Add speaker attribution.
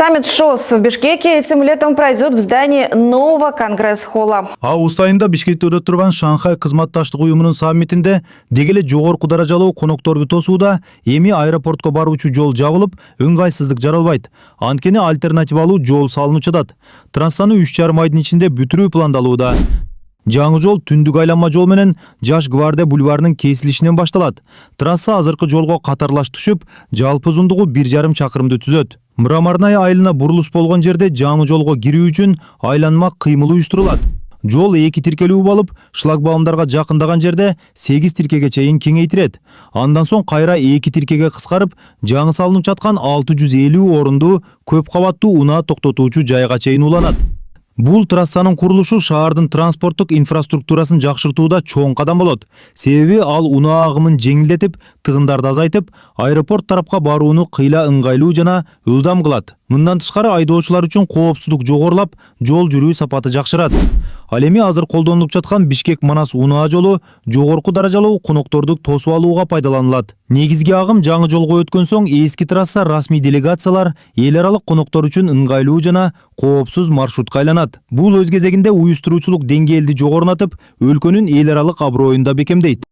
Speaker 1: Саммит ШОС в Бишкеке этим летом пройдет в здании нового конгресс-холла.
Speaker 2: Август айында Бишкекте өтүп турган Шанхай кызматташтык уюмунун саммитинде дегеле жогорку даражалуу конокторду тосууда эми аэропортко баруучу жол жабылып, ыңгайсыздык жаралбайт. Анткени альтернативалуу жол салынып жатат. Трассаны 3,5 айдын ичинде бүтүрүү пландалууда. Жаңы жол түндүк айланма жол менен Жаш Гвардия бульварынын кесилишинен башталат. Трасса азыркы жолго катарлаш түшүп, жалпы узундугу 1,5 чакырымды түзөт. Мраморная айылына бурулуш болгон жерде жаңы жолго кирүү үчүн айланма кыймыл уюштурулат. Жол 2 тиркелүү болуп, шлагбаумдарга жакындаган жерде 8 тиркеге чейин кеңейтирет. Андан соң кайра 2 тиркеге кыскарып, жаңы салынып жаткан 650 орундуу көп кабаттуу унаа токтотуучу жайга чейин уланат. Бул трассанын курулушу шаардын транспорттук инфраструктурасын жакшыртууда чоң кадам болот. Себеби ал унаа агымын жеңилдетип, тыгындарды азайтып, аэропорт тарапка барууну кыйла ыңгайлуу жана ылдам кылат. Мындан тышкары айдоочулар үчүн коопсуздук жогорулап, жол жүрүү сапаты жакшырат. Ал эми азыр колдонулуп жаткан Бишкек-Манас унаа жолу жогорку даражалуу конокторду тосуп алууга пайдаланылат. Негизги агым жаңы жолго өткөн соң эски трасса расмий делегациялар эл аралык коноктор үчүн ыңгайлуу жана коопсуз маршрутка айланат. Бул өз кезегинде уюштуруучулук деңгээлди жогорунатып, өлкөнүн эл аралык аброюн да бекемдейт.